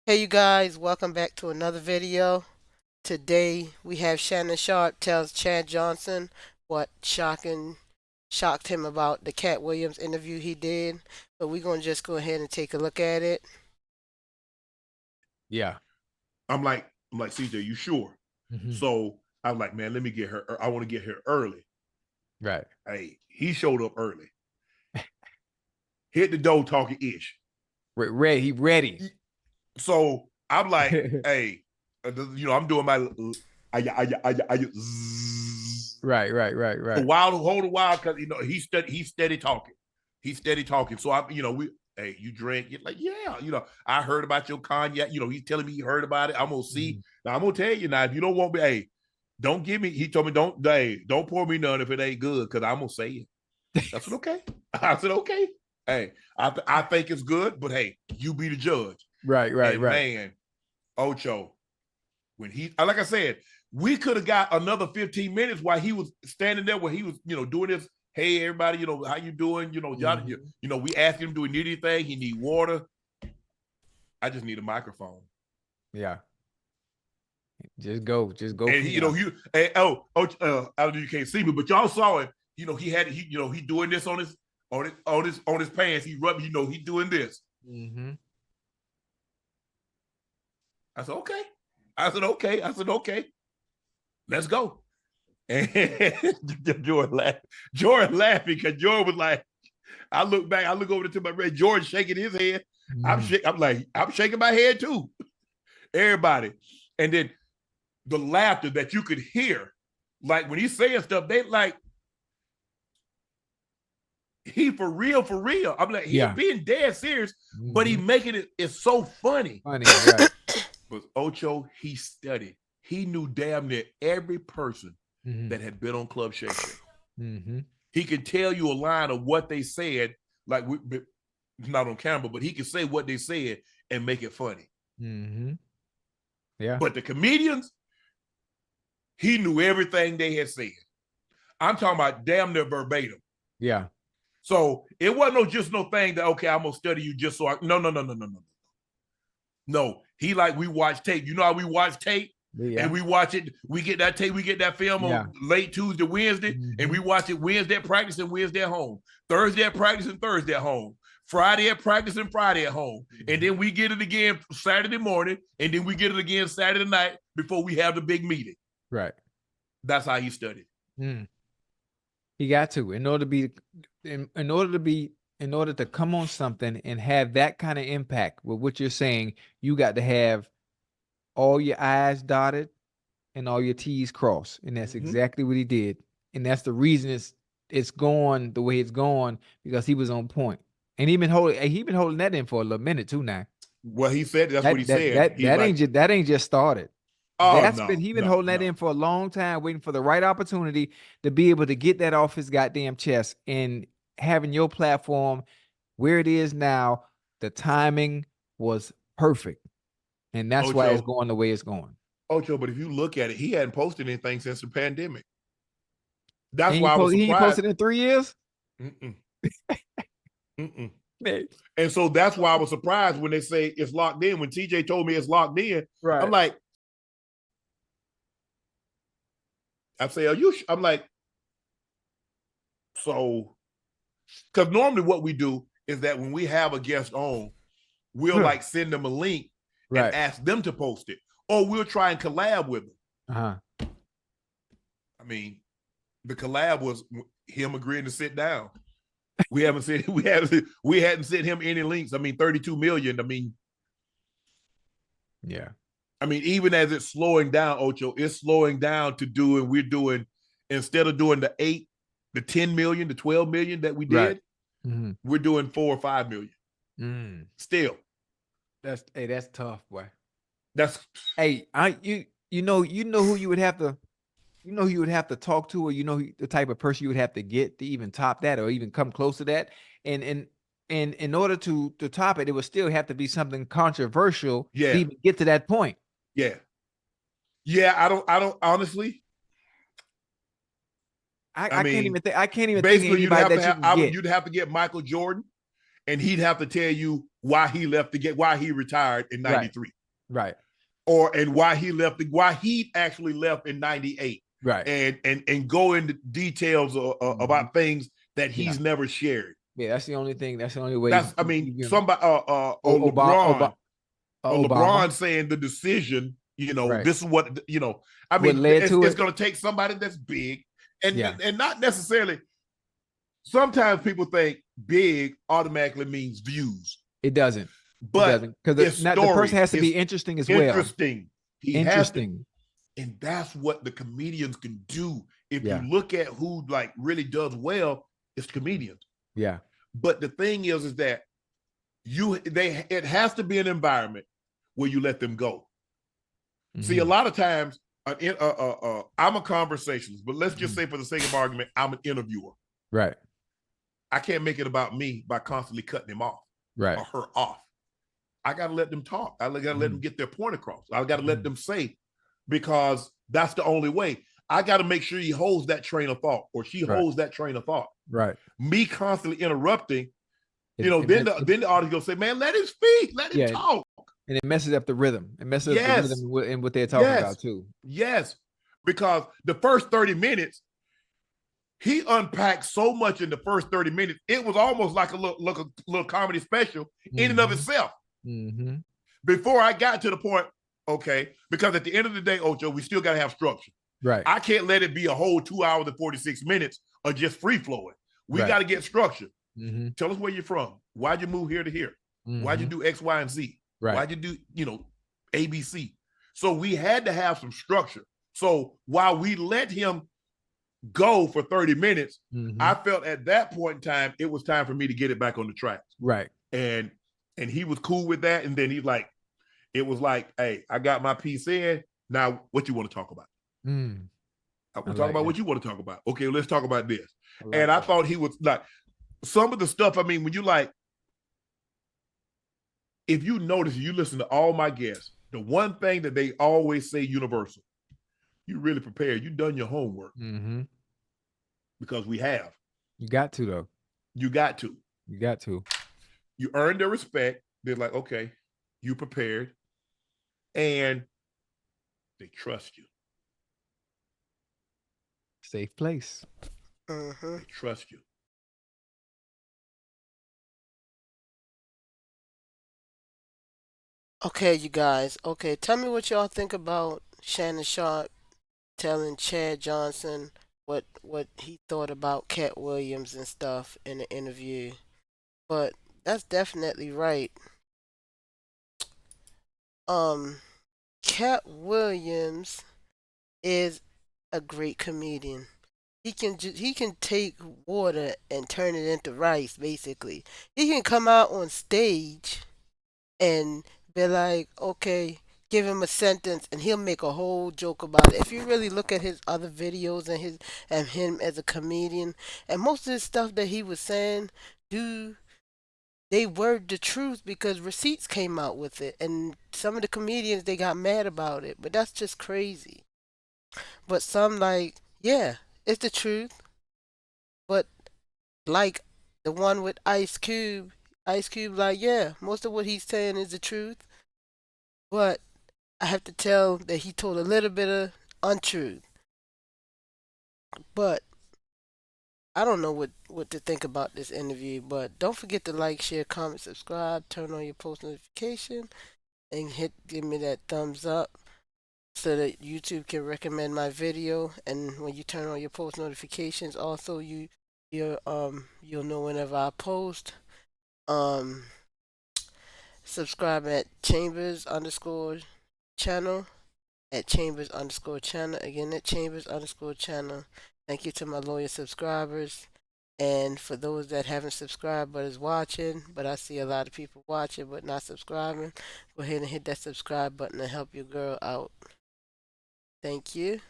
Hey you guys, welcome back to another video. Today we have Shannon Sharpe tells Chad Johnson what shocked him about the Katt Williams interview he did. But we're gonna just go ahead and take a look at it. Yeah. I'm like, CJ, you sure? Hmm. So I'm like, man, let me get her. I want to get here early. Right. Hey, he showed up early. Hit the door talking ish. Ready. He ready. So I'm like, hey, I'm doing my zzz. Right. So while hold a while, because he's steady talking. He's steady talking. So hey, you drink? You're like, yeah, I heard about your cognac. He's telling me he heard about it. I'm gonna see. Mhm. Now I'm gonna tell you now, if you don't want me, hey, don't give me. He told me don't pour me none if it ain't good, because I'm gonna say it. I said, okay. I said, okay. Hey, I think it's good, but hey, you be the judge. Right. And man, Ocho, when like I said, we could have got another 15 minutes while he was standing there, where he was, doing this. Hey, everybody, how you doing? We asked him, do he need anything? He need water. I just need a microphone. Yeah. Just go. And he, I don't know, you can't see me, but y'all saw it. He doing this on his pants. He rubbing, he doing this. Mm-hmm. I said, okay. Okay. Let's go. And Jordan laughing because Jordan was like, I look over to my red Jordan shaking his head. I'm shaking my head too. Everybody. And then the laughter that you could hear, like when he's saying stuff, they like, he for real. I'm like, he's being dead serious, but he making it's so funny. Right. But Ocho, he studied. He knew damn near every person that had been on Club Shay Shay. Mm-hmm. He could tell you a line of what they said, like not on camera, but he could say what they said and make it funny. Mm-hmm. Yeah. But the comedians, he knew everything they had said. I'm talking about damn near verbatim. Yeah. So it wasn't just no thing that, okay, I'm gonna study you just so I no. No, he like, we watch tape. You know how we watch tape? Yeah. And we watch it, we get that tape, we get that film on late Tuesday, Wednesday, and we watch it Wednesday at practice and Wednesday at home. Thursday at practice and Thursday at home. Friday at practice and Friday at home. And then we get it again Saturday morning, and then we get it again Saturday night before we have the big meeting. Right. That's how he studied. He got to, in order to come on something and have that kind of impact with what you're saying, you got to have all your I's dotted and all your T's crossed. And that's exactly what he did. And that's the reason it's going the way it's going, because he was on point. And he been holding that in for a little minute too now. Well, he said that's what he said. That ain't just started. Oh, He been holding that in for a long time, waiting for the right opportunity to be able to get that off his goddamn chest. And having your platform where it is now, the timing was perfect. And that's why it's going the way it's going. Ocho, but if you look at it, he hadn't posted anything since the pandemic. That's why I was surprised. He posted in 3 years? And so that's why I was surprised when they say it's locked in. When TJ told me it's locked in, right. I'm like, I'm like, so, because normally what we do is that when we have a guest on, we'll like send them a link and ask them to post it, or we'll try and collab with them. I mean, the collab was him agreeing to sit down. We hadn't sent him any links. I mean, 32 million. I mean, yeah. I mean, even as it's slowing down, Ocho, it's slowing down to do, and we're doing, instead of doing the 10 million, the 12 million that we did, we're doing 4 or 5 million. Still. That's tough, boy. You know who you would have to, you would have to talk to, or the type of person you would have to get to even top that, or even come close to that. And in order to top it, it would still have to be something controversial to even get to that point. Yeah. I don't honestly. I can't even think. I can't even basically think of anybody you'd have to get Michael Jordan, and he'd have to tell you why he retired in '93. Right. And why he actually left in '98. Right. And go into details about things that he's never shared. Yeah, that's the only thing. That's the only way. That's somebody LeBron. LeBron saying the decision, right. this is what I mean, it's going to take somebody that's big and not necessarily. Sometimes people think big automatically means views. It doesn't. But because the person has to be interesting as well. Interesting. And that's what the comedians can do. If you look at who like really does well, it's comedians. Yeah. But the thing is that it has to be an environment where you let them go. See, a lot of times I'm a conversationalist, but let's just say for the sake of argument, I'm an interviewer. Right. I can't make it about me by constantly cutting them off. Right. Or her off. I got to let them talk. I got to let them get their point across. I got to let them say, because that's the only way. I got to make sure he holds that train of thought or she holds that train of thought. Right. Me constantly interrupting, then the audience will say, man, let him speak. Let him talk. And it messes up the rhythm. It messes up the rhythm and what they're talking about too. Yes. Because the first 30 minutes, he unpacked so much in the first 30 minutes. It was almost like a little comedy special in and of itself. Before I got to the point, okay, because at the end of the day, Ocho, we still got to have structure. Right. I can't let it be a whole 2 hours and 46 minutes of just free flowing. We got to get structure. Tell us where you're from. Why'd you move here to here? Why'd you do X, Y, and Z? Right. Why'd you do, ABC? So we had to have some structure. So while we let him go for 30 minutes, I felt at that point in time, it was time for me to get it back on the tracks. Right. And he was cool with that. And then it was like, hey, I got my piece in. Now, what you want to talk about? I want to talk about what you want to talk about. Okay, let's talk about this. I thought he was like, some of the stuff, I mean, when you if you notice, you listen to all my guests, the one thing that they always say universal, you really prepared. You done your homework. Because we have. You got to, though. You got to. You got to. You earned their respect. They're like, okay, you prepared. And they trust you. Safe place. They trust you. Okay, you guys. Okay, tell me what y'all think about Shannon Sharpe telling Chad Johnson what he thought about Katt Williams and stuff in the interview. But that's definitely right. Katt Williams is a great comedian. He can take water and turn it into rice, basically. He can come out on stage and be like, okay, give him a sentence and he'll make a whole joke about it. If you really look at his other videos and him as a comedian, and most of the stuff that he was saying, they were the truth because receipts came out with it, and some of the comedians, they got mad about it, but that's just crazy. But some yeah, it's the truth. But like the one with Ice Cube, like, yeah, most of what he's saying is the truth. But I have to tell that he told a little bit of untruth. But I don't know what to think about this interview. But don't forget to like, share, comment, subscribe, turn on your post notification, and give me that thumbs up so that YouTube can recommend my video. And when you turn on your post notifications, also you'll know whenever I post. Subscribe at Chambers_channel. At Chambers_channel. Again, at Chambers_channel. Thank you to my loyal subscribers. And for those that haven't subscribed but is watching, but I see a lot of people watching but not subscribing, go ahead and hit that subscribe button and help your girl out. Thank you.